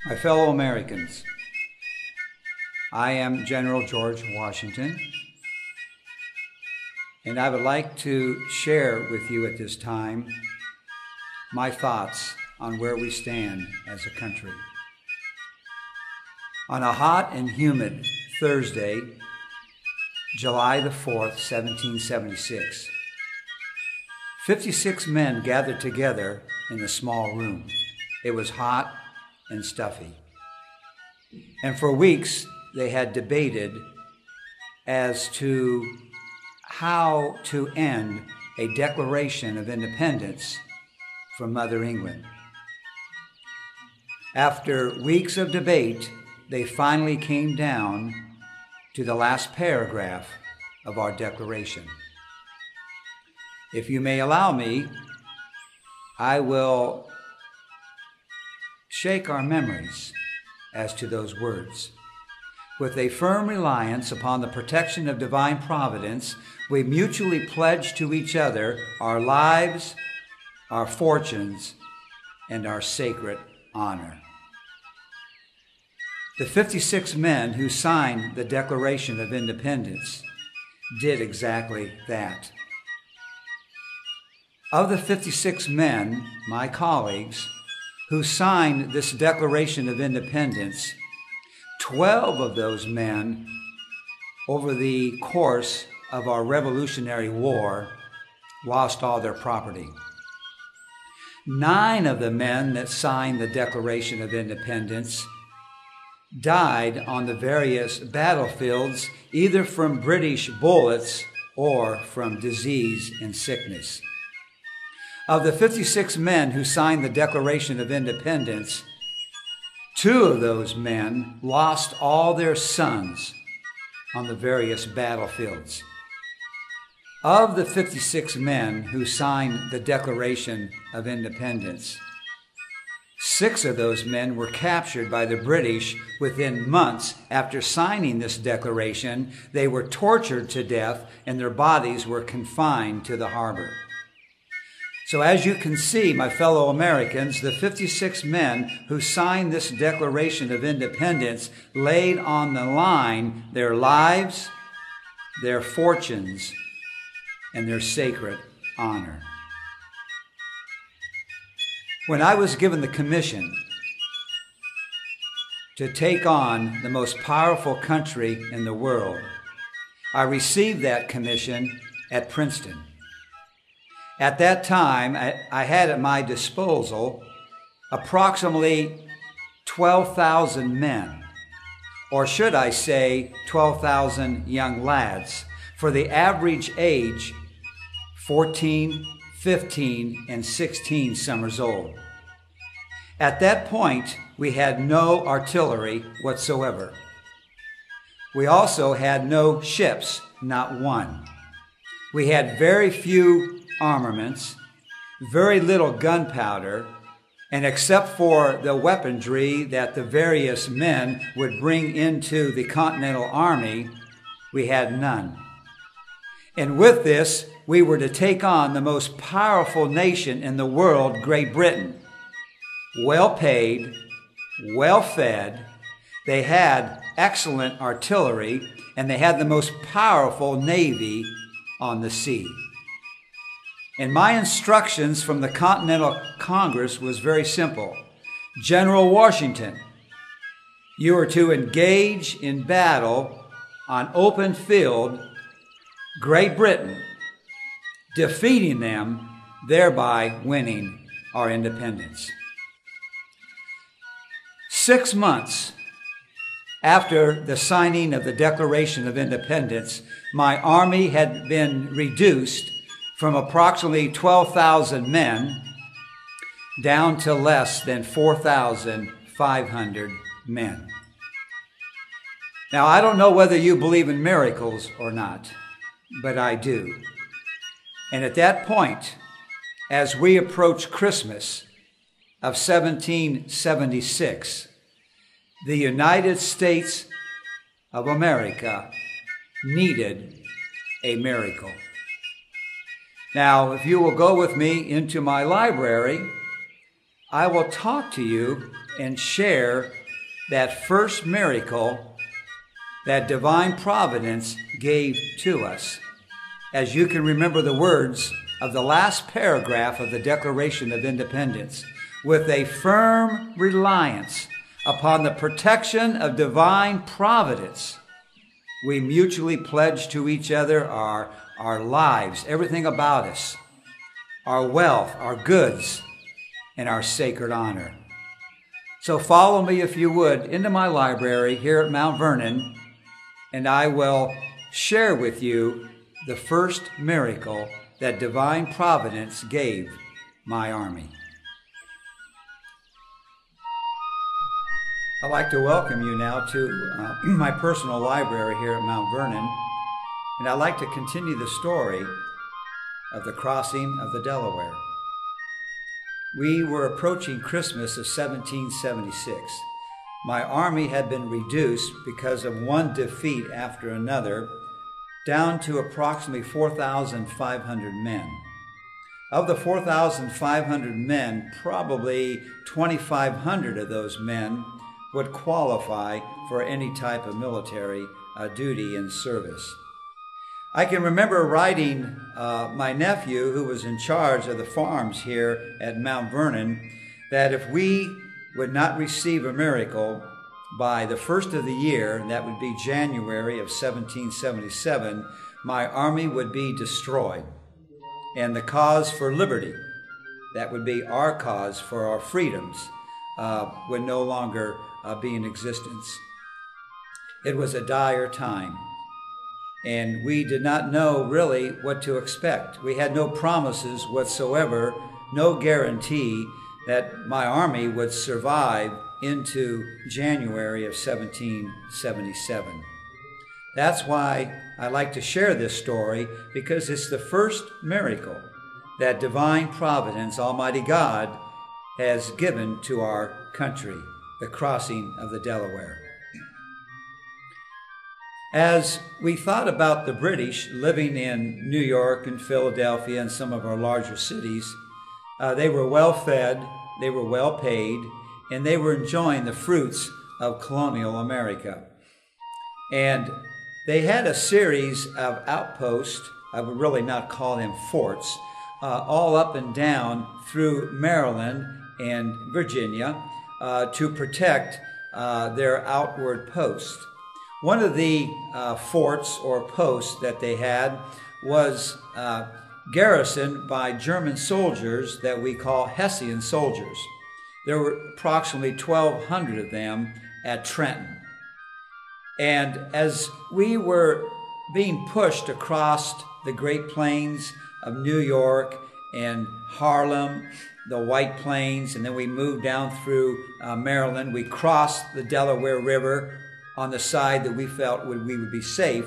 My fellow Americans, I am General George Washington, and I would like to share with you at this time my thoughts on where we stand as a country. On a hot and humid Thursday, July the 4th, 1776, 56 men gathered together in a small room. It was hot and stuffy. And for weeks, they had debated as to how to end a Declaration of Independence from Mother England. After weeks of debate, they finally came down to the last paragraph of our Declaration. If you may allow me, I will shake our memories as to those words. With a firm reliance upon the protection of divine providence, we mutually pledge to each other our lives, our fortunes, and our sacred honor. The 56 men who signed the Declaration of Independence did exactly that. Of the 56 men, my colleagues, who signed this Declaration of Independence, 12 of those men, over the course of our Revolutionary War, lost all their property. 9 of the men that signed the Declaration of Independence died on the various battlefields, either from British bullets or from disease and sickness. Of the 56 men who signed the Declaration of Independence, 2 of those men lost all their sons on the various battlefields. Of the 56 men who signed the Declaration of Independence, 6 of those men were captured by the British within months after signing this declaration. They were tortured to death and their bodies were confined to the harbor. So as you can see, my fellow Americans, the 56 men who signed this Declaration of Independence laid on the line their lives, their fortunes, and their sacred honor. When I was given the commission to take on the most powerful country in the world, I received that commission at Princeton. At that time, I had at my disposal approximately 12,000 men, or should I say 12,000 young lads, for the average age 14, 15, and 16 summers old. At that point, we had no artillery whatsoever. We also had no ships, not one. We had very few armaments, very little gunpowder, and except for the weaponry that the various men would bring into the Continental Army, we had none. And with this, we were to take on the most powerful nation in the world, Great Britain. Well paid, well fed, they had excellent artillery, and they had the most powerful navy on the sea. And my instructions from the Continental Congress was very simple. General Washington, you are to engage in battle on open field Great Britain, defeating them, thereby winning our independence. 6 months after the signing of the Declaration of Independence, my army had been reduced from approximately 12,000 men down to less than 4,500 men. Now, I don't know whether you believe in miracles or not, but I do. And at that point, as we approach Christmas of 1776, the United States of America needed a miracle. Now, if you will go with me into my library, I will talk to you and share that first miracle that divine providence gave to us. As you can remember the words of the last paragraph of the Declaration of Independence, with a firm reliance upon the protection of divine providence, we mutually pledge to each other our lives, everything about us, our wealth, our goods, and our sacred honor. So follow me, if you would, into my library here at Mount Vernon, and I will share with you the first miracle that divine providence gave my army. I'd like to welcome you now to my personal library here at Mount Vernon, and I'd like to continue the story of the crossing of the Delaware. We were approaching Christmas of 1776. My army had been reduced because of one defeat after another, down to approximately 4,500 men. Of the 4,500 men, probably 2,500 of those men would qualify for any type of military duty and service. I can remember writing my nephew, who was in charge of the farms here at Mount Vernon, that if we would not receive a miracle by the first of the year, and that would be January of 1777, my army would be destroyed. And the cause for liberty, that would be our cause for our freedoms, would no longer be in existence. It was a dire time, and we did not know really what to expect. We had no promises whatsoever, no guarantee that my army would survive into January of 1777. That's why I like to share this story, because it's the first miracle that divine providence, Almighty God, has given to our country, the crossing of the Delaware. As we thought about the British living in New York and Philadelphia and some of our larger cities, they were well fed, they were well paid, and they were enjoying the fruits of colonial America. And they had a series of outposts, I would really not call them forts, all up and down through Maryland and Virginia to protect their outward posts. One of the forts or posts that they had was garrisoned by German soldiers that we call Hessian soldiers. There were approximately 1,200 of them at Trenton. And as we were being pushed across the Great Plains of New York and Harlem, the White Plains, and then we moved down through Maryland, we crossed the Delaware River on the side that we felt we would be safe,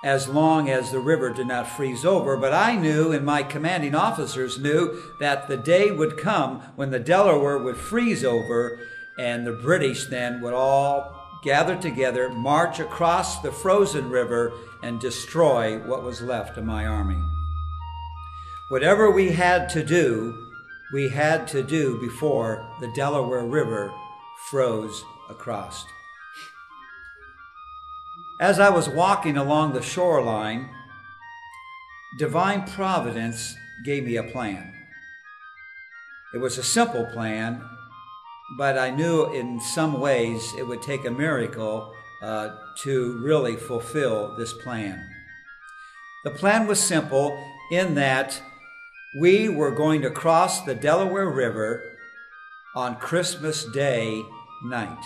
as long as the river did not freeze over. But I knew, and my commanding officers knew, that the day would come when the Delaware would freeze over, and the British then would all gather together, march across the frozen river, and destroy what was left of my army. Whatever we had to do before the Delaware River froze across. As I was walking along the shoreline, divine providence gave me a plan. It was a simple plan, but I knew in some ways it would take a miracle to really fulfill this plan. The plan was simple in that we were going to cross the Delaware River on Christmas Day night.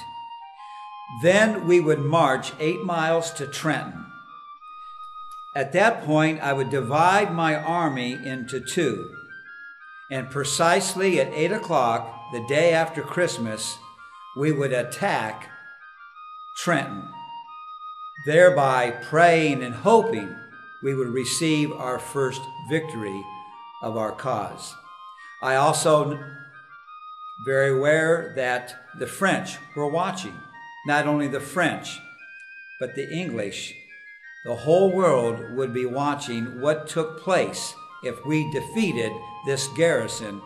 Then we would march 8 miles to Trenton. At that point, I would divide my army into two. And precisely at 8 o'clock, the day after Christmas, we would attack Trenton, thereby praying and hoping we would receive our first victory of our cause. I also very aware that the French were watching. Not only the French, but the English. The whole world would be watching what took place if we defeated this garrison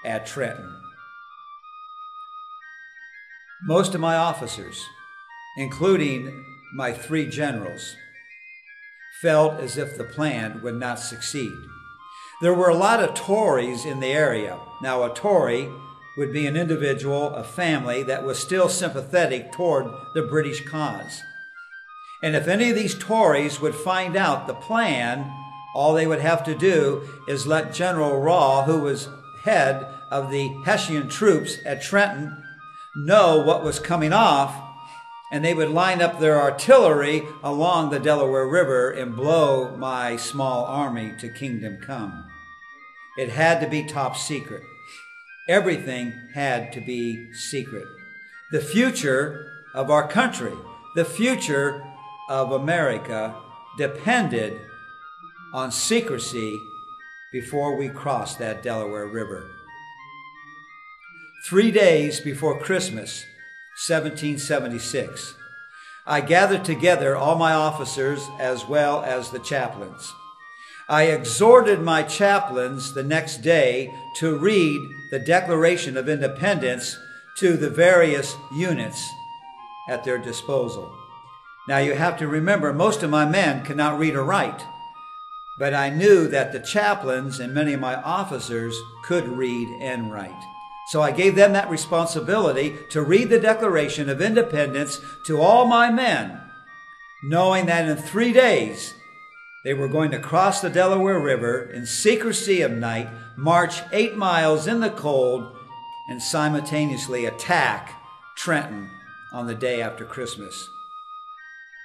at Trenton. Most of my officers, including my 3 generals, felt as if the plan would not succeed. There were a lot of Tories in the area. Now, a Tory would be an individual, a family that was still sympathetic toward the British cause. And if any of these Tories would find out the plan, all they would have to do is let General Raw, who was head of the Hessian troops at Trenton, know what was coming off, and they would line up their artillery along the Delaware River and blow my small army to kingdom come. It had to be top secret. Everything had to be secret. The future of our country, the future of America, depended on secrecy before we crossed that Delaware River. 3 days before Christmas, 1776, I gathered together all my officers as well as the chaplains. I exhorted my chaplains the next day to read the Declaration of Independence to the various units at their disposal. Now you have to remember, most of my men cannot read or write, but I knew that the chaplains and many of my officers could read and write. So I gave them that responsibility to read the Declaration of Independence to all my men, knowing that in 3 days they were going to cross the Delaware River in secrecy of night, march 8 miles in the cold, and simultaneously attack Trenton on the day after Christmas.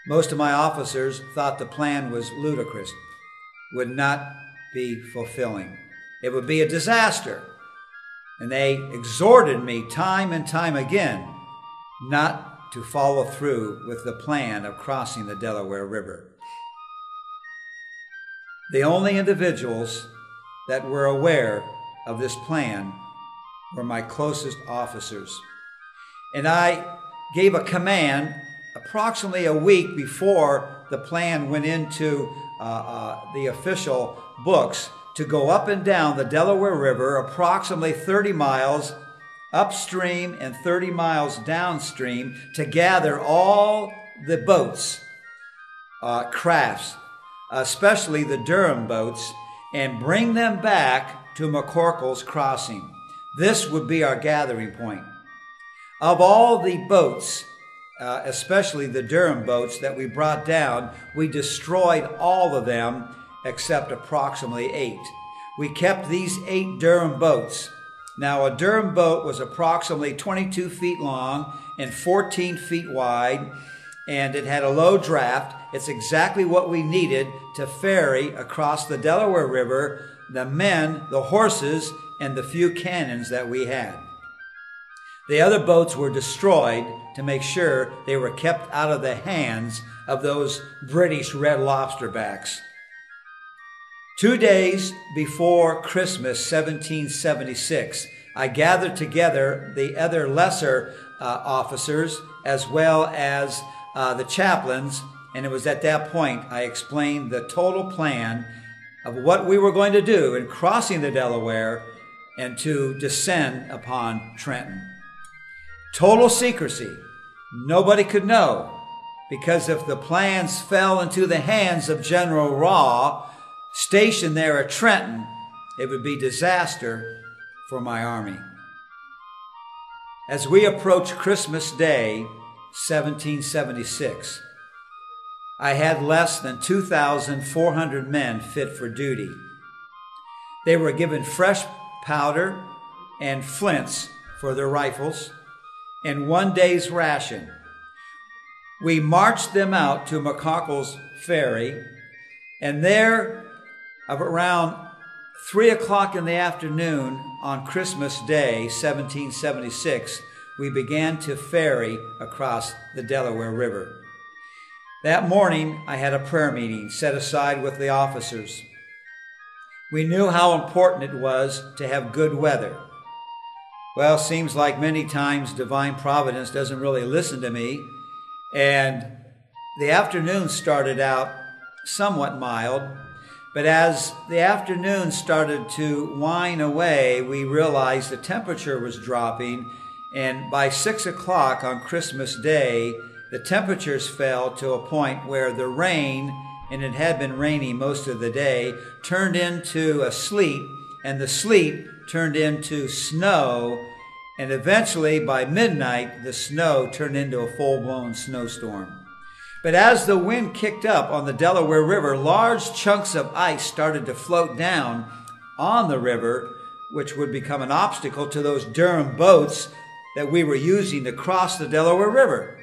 Most of my officers thought the plan was ludicrous, would not be fulfilling. It would be a disaster. And they exhorted me time and time again not to follow through with the plan of crossing the Delaware River. The only individuals that were aware of this plan were my closest officers. And I gave a command approximately a week before the plan went into the official books to go up and down the Delaware River approximately 30 miles upstream and 30 miles downstream to gather all the boats, crafts, especially the Durham boats, and bring them back to McCorkle's Crossing. This would be our gathering point. Of all the boats, especially the Durham boats that we brought down, we destroyed all of them except approximately 8. We kept these 8 Durham boats. Now, a Durham boat was approximately 22 feet long and 14 feet wide, and it had a low draft. It's exactly what we needed to ferry across the Delaware River the men, the horses, and the few cannons that we had. The other boats were destroyed to make sure they were kept out of the hands of those British red lobsterbacks. 2 days before Christmas, 1776, I gathered together the other lesser officers as well as the chaplains, and it was at that point I explained the total plan of what we were going to do in crossing the Delaware and to descend upon Trenton. Total secrecy. Nobody could know, because if the plans fell into the hands of General Raw, stationed there at Trenton, it would be disaster for my army. As we approached Christmas Day, 1776, I had less than 2,400 men fit for duty. They were given fresh powder and flints for their rifles and 1 day's ration. We marched them out to McCorkle's Ferry, and there, of around 3 o'clock in the afternoon on Christmas Day, 1776, we began to ferry across the Delaware River. That morning, I had a prayer meeting set aside with the officers. We knew how important it was to have good weather. Well, seems like many times divine providence doesn't really listen to me, and the afternoon started out somewhat mild, but as the afternoon started to wane away, we realized the temperature was dropping, And by 6 o'clock on Christmas Day, the temperatures fell to a point where the rain, and it had been rainy most of the day, turned into a sleet, and the sleet turned into snow, and eventually by midnight, the snow turned into a full-blown snowstorm. But as the wind kicked up on the Delaware River, large chunks of ice started to float down on the river, which would become an obstacle to those Durham boats that we were using to cross the Delaware River.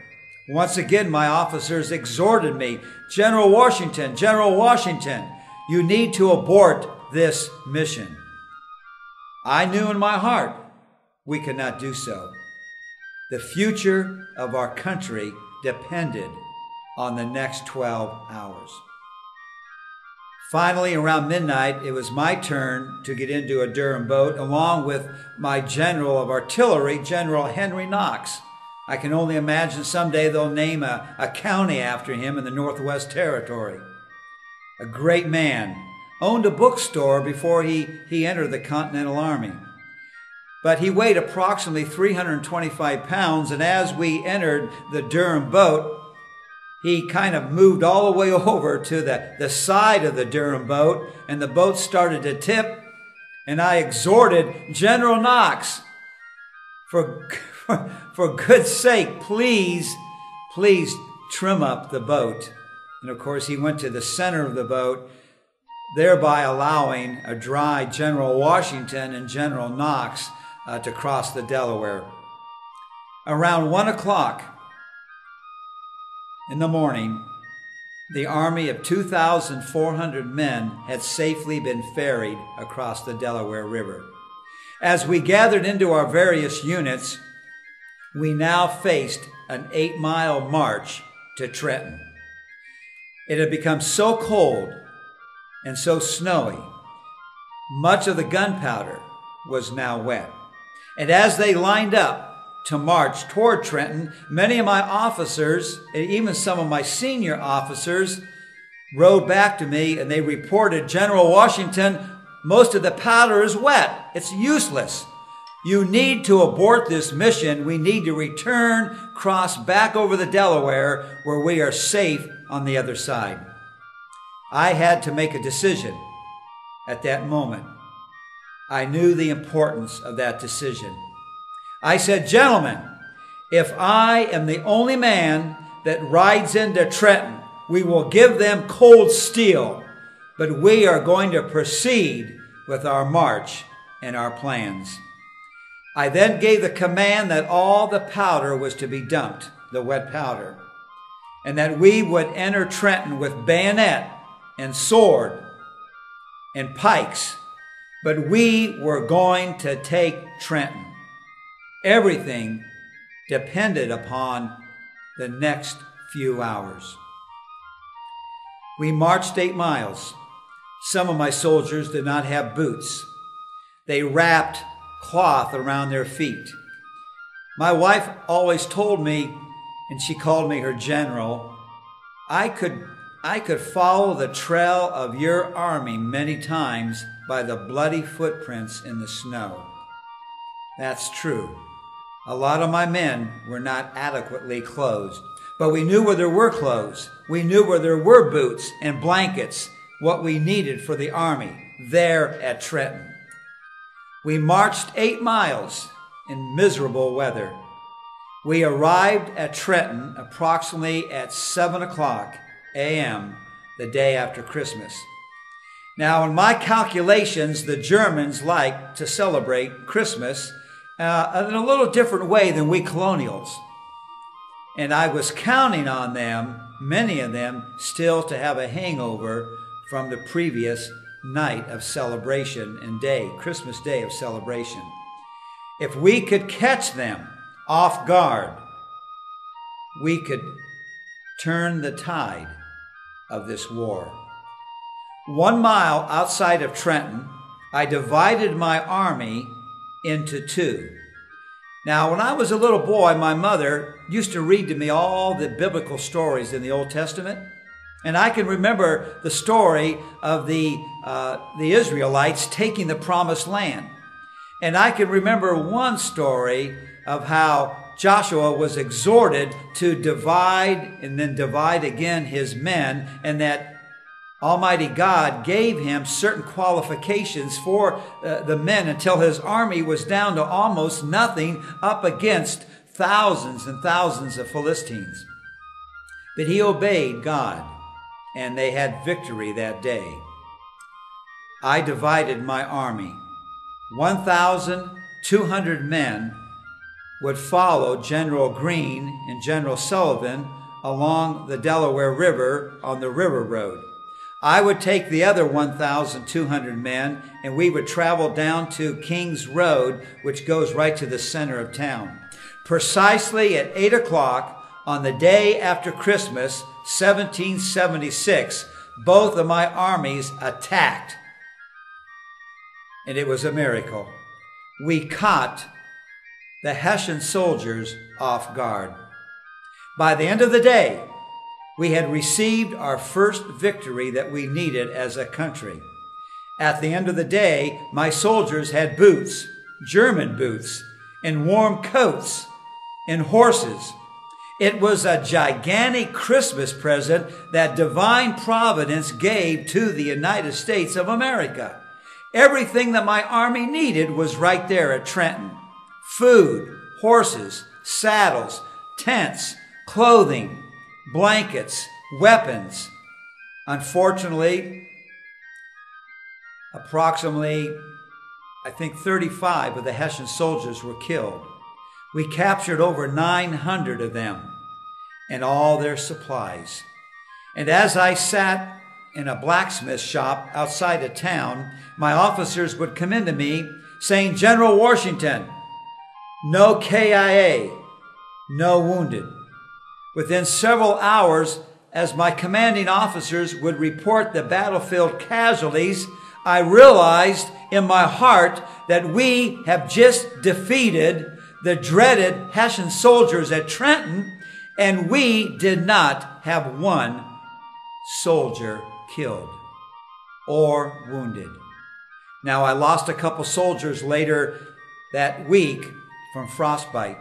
Once again, my officers exhorted me, General Washington, you need to abort this mission. I knew in my heart we could not do so. The future of our country depended on the next 12 hours. Finally, around midnight, it was my turn to get into a Durham boat along with my general of artillery, General Henry Knox. I can only imagine someday they'll name a county after him in the Northwest Territory. A great man, owned a bookstore before he entered the Continental Army. But he weighed approximately 325 pounds, and as we entered the Durham boat, he kind of moved all the way over to the side of the Durham boat, and the boat started to tip, and I exhorted General Knox, for good's sake, please trim up the boat. And of course, he went to the center of the boat, thereby allowing a dry General Washington and General Knox to cross the Delaware. Around 1 o'clock in the morning, the army of 2,400 men had safely been ferried across the Delaware River. As we gathered into our various units, we now faced an 8-mile march to Trenton. It had become so cold and so snowy, much of the gunpowder was now wet. And as they lined up to march toward Trenton, many of my officers, and even some of my senior officers, rode back to me and they reported, General Washington, most of the powder is wet. It's useless. You need to abort this mission. We need to return, cross back over the Delaware where we are safe on the other side. I had to make a decision at that moment. I knew the importance of that decision. I said, gentlemen, if I am the only man that rides into Trenton, we will give them cold steel, but we are going to proceed with our march and our plans. I then gave the command that all the powder was to be dumped, the wet powder, and that we would enter Trenton with bayonet and sword and pikes, but we were going to take Trenton. Everything depended upon the next few hours. We marched 8 miles. Some of my soldiers did not have boots. They wrapped cloth around their feet. My wife always told me, and she called me her general, I could follow the trail of your army many times by the bloody footprints in the snow. That's true. A lot of my men were not adequately clothed, but we knew where there were clothes. We knew where there were boots and blankets, what we needed for the army there at Trenton. We marched 8 miles in miserable weather. We arrived at Trenton approximately at 7 o'clock a.m. the day after Christmas. Now, in my calculations, the Germans like to celebrate Christmas in a little different way than we colonials. And I was counting on them, many of them, still to have a hangover from the previous night of celebration and day, Christmas Day of celebration. If we could catch them off guard, we could turn the tide of this war. 1 mile outside of Trenton, I divided my army into 2. Now, when I was a little boy, my mother used to read to me all the biblical stories in the Old Testament. And I can remember the story of the Israelites taking the promised land. And I can remember one story of how Joshua was exhorted to divide and then divide again his men, and that Almighty God gave him certain qualifications for the men until his army was down to almost nothing up against thousands and thousands of Philistines. But he obeyed God, and they had victory that day. I divided my army. 1,200 men would follow General Greene and General Sullivan along the Delaware River on the river road. I would take the other 1,200 men, and we would travel down to King's Road, which goes right to the center of town. Precisely at 8 o'clock on the day after Christmas, 1776, both of my armies attacked. And it was a miracle. We caught the Hessian soldiers off guard. By the end of the day, we had received our first victory that we needed as a country. At the end of the day, my soldiers had boots, German boots, and warm coats, and horses. It was a gigantic Christmas present that divine providence gave to the United States of America. Everything that my army needed was right there at Trenton. Food, horses, saddles, tents, clothing, blankets, weapons. Unfortunately, approximately, 35 of the Hessian soldiers were killed. We captured over 900 of them and all their supplies. And as I sat in a blacksmith shop outside of town, my officers would come into me saying, "General Washington, no KIA, no wounded." Within several hours, as my commanding officers would report the battlefield casualties, I realized in my heart that we have just defeated the dreaded Hessian soldiers at Trenton, and we did not have one soldier killed or wounded. Now, I lost a couple soldiers later that week from frostbite.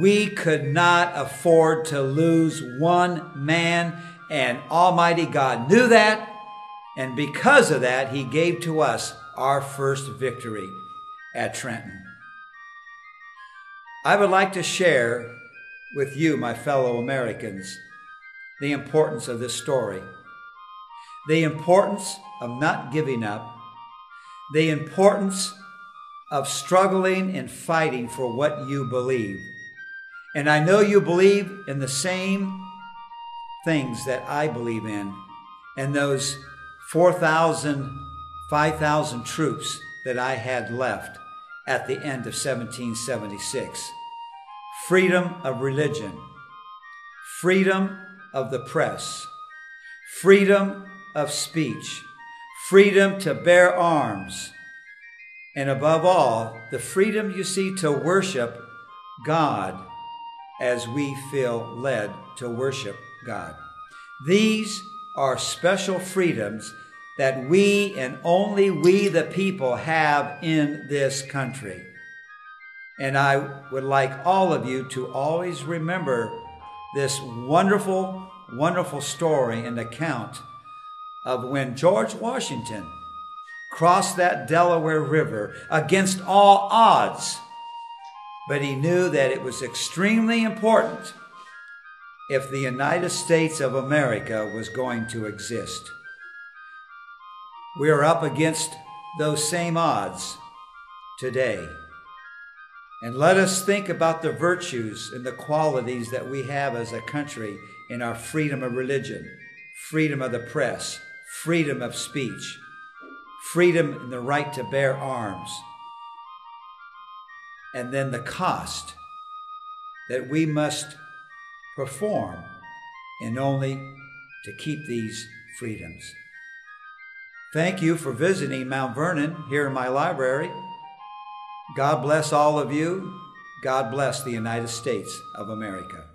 We could not afford to lose one man, and Almighty God knew that, and because of that, He gave to us our first victory at Trenton. I would like to share with you, my fellow Americans, the importance of this story, the importance of not giving up, the importance of struggling and fighting for what you believe. And I know you believe in the same things that I believe in, and those 4,000, 5,000 troops that I had left at the end of 1776. Freedom of religion, freedom of the press, freedom of speech, freedom to bear arms, and above all, the freedom, you see, to worship God as we feel led to worship God. These are special freedoms that we and only we the people have in this country. And I would like all of you to always remember this wonderful, wonderful story and account of when George Washington crossed that Delaware River against all odds. But he knew that it was extremely important if the United States of America was going to exist. We are up against those same odds today. And let us think about the virtues and the qualities that we have as a country in our freedom of religion, freedom of the press, freedom of speech, freedom and the right to bear arms, and then the cost that we must perform in only to keep these freedoms. Thank you for visiting Mount Vernon here in my library. God bless all of you. God bless the United States of America.